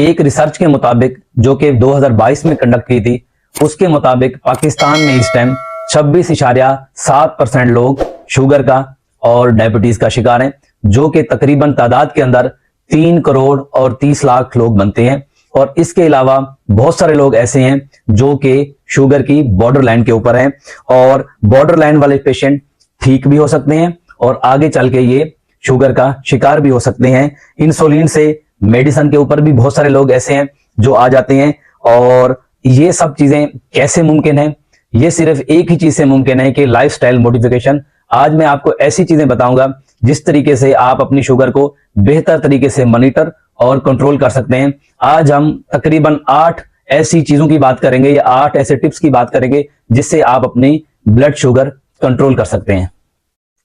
एक रिसर्च के मुताबिक जो कि 2022 में कंडक्ट की थी, उसके मुताबिक पाकिस्तान में इस टाइम 26.7% लोग शुगर का और डायबिटीज का शिकार हैं, जो कि तकरीबन तादाद के अंदर 3 करोड़ और 30 लाख लोग बनते हैं। और इसके अलावा बहुत सारे लोग ऐसे हैं जो कि शुगर की बॉर्डर लाइन के ऊपर हैं, और बॉर्डर लाइन वाले पेशेंट ठीक भी हो सकते हैं और आगे चल के ये शुगर का शिकार भी हो सकते हैं। इंसुलिन से मेडिसिन के ऊपर भी बहुत सारे लोग ऐसे हैं जो आ जाते हैं। और ये सब चीजें कैसे मुमकिन है? ये सिर्फ एक ही चीज से मुमकिन है कि लाइफस्टाइल मॉडिफिकेशन। आज मैं आपको ऐसी चीजें बताऊंगा जिस तरीके से आप अपनी शुगर को बेहतर तरीके से मॉनिटर और कंट्रोल कर सकते हैं। आज हम तकरीबन 8 ऐसी चीजों की बात करेंगे या 8 ऐसे टिप्स की बात करेंगे जिससे आप अपनी ब्लड शुगर कंट्रोल कर सकते हैं।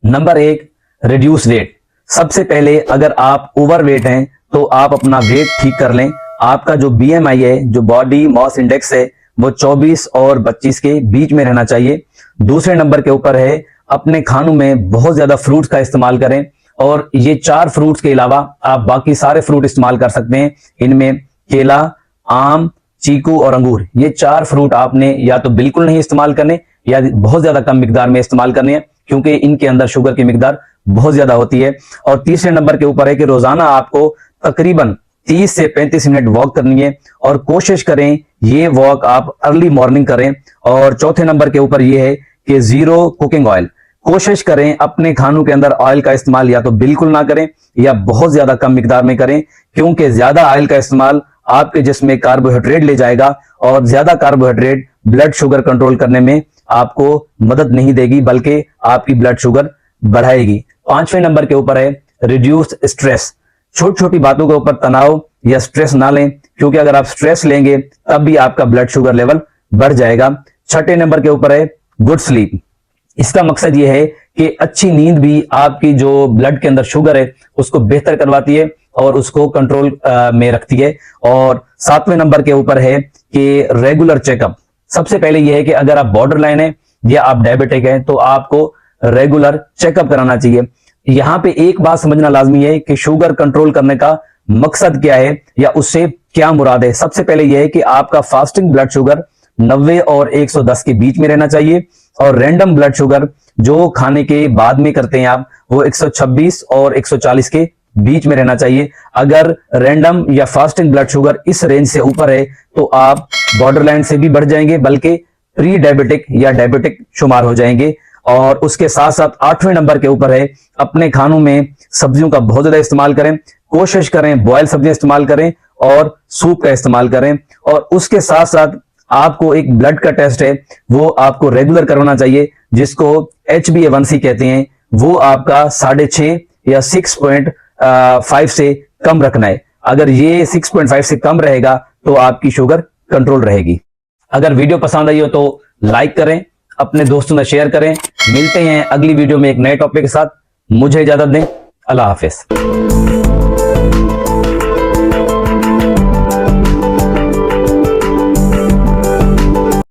Number 1, reduce weight. सबसे पहले अगर आप ओवरवेट हैं तो आप अपना वेट ठीक कर लें। आपका जो BMI है, जो बॉडी मास इंडेक्स है, वो 24 और 25 के बीच में रहना चाहिए। दूसरे नंबर के ऊपर है अपने खानों में बहुत ज्यादा फ्रूट्स का इस्तेमाल करें, और ये 4 फ्रूट्स के अलावा आप बाकी सारे फ्रूट इस्तेमाल कर सकते हैं। इनमें केला, आम, चीकू और अंगूर, ये 4 फ्रूट आपने या तो बिल्कुल नहीं इस्तेमाल करने या बहुत ज्यादा कम मिकदार में इस्तेमाल करने हैं, क्योंकि इनके अंदर शुगर की मिकदार बहुत ज्यादा होती है। और तीसरे नंबर के ऊपर है कि रोजाना आपको तकरीबन 30 से 35 मिनट वॉक करनी है, और कोशिश करें ये वॉक आप अर्ली मॉर्निंग करें। और चौथे नंबर के ऊपर ये है कि 0 कुकिंग ऑयल। कोशिश करें अपने खानों के अंदर ऑयल का इस्तेमाल या तो बिल्कुल ना करें या बहुत ज्यादा कम मिकदार में करें, क्योंकि ज्यादा ऑयल का इस्तेमाल आपके जिस्म में कार्बोहाइड्रेट ले जाएगा, और ज्यादा कार्बोहाइड्रेट ब्लड शुगर कंट्रोल करने में आपको मदद नहीं देगी, बल्कि आपकी ब्लड शुगर बढ़ाएगी। 5वें नंबर के ऊपर है रिड्यूस स्ट्रेस। छोटी छोटी बातों के ऊपर तनाव या स्ट्रेस ना लें, क्योंकि अगर आप स्ट्रेस लेंगे तब भी आपका ब्लड शुगर लेवल बढ़ जाएगा। 6ठे नंबर के ऊपर है गुड स्लीप। इसका मकसद यह है कि अच्छी नींद भी आपकी जो ब्लड के अंदर शुगर है उसको बेहतर करवाती है और उसको कंट्रोल में रखती है। और 7वें नंबर के ऊपर है कि रेगुलर चेकअप। सबसे पहले यह है कि अगर आप बॉर्डर लाइन है या आप डायबिटिक हैं तो आपको रेगुलर चेकअप कराना चाहिए। यहां पे एक बात समझना लाजमी है कि शुगर कंट्रोल करने का मकसद क्या है या उससे क्या मुराद है। सबसे पहले यह है कि आपका फास्टिंग ब्लड शुगर 90 और 110 के बीच में रहना चाहिए, और रैंडम ब्लड शुगर जो खाने के बाद में करते हैं आप, वो 126 और 140 के बीच में रहना चाहिए। अगर रैंडम या फास्टिंग ब्लड शुगर इस रेंज से ऊपर है तो आप बॉर्डर लाइन से भी बढ़ जाएंगे, बल्कि प्री डायबिटिक या डायबिटिक शुमार हो जाएंगे। और उसके साथ साथ 8वें नंबर के ऊपर है अपने खानों में सब्जियों का बहुत ज्यादा इस्तेमाल करें। कोशिश करें बॉयल सब्जियां इस्तेमाल करें और सूप का इस्तेमाल करें। और उसके साथ साथ आपको एक ब्लड का टेस्ट है वो आपको रेगुलर करवाना चाहिए, जिसको HbA1c कहते हैं। वो आपका 6.5 या 6.5 से कम रखना है। अगर ये 6.5 से कम रहेगा तो आपकी शुगर कंट्रोल रहेगी। अगर वीडियो पसंद आई हो तो लाइक करें, अपने दोस्तों में शेयर करें। मिलते हैं अगली वीडियो में एक नए टॉपिक के साथ। मुझे इजाजत दें। अल्लाह हाफिज।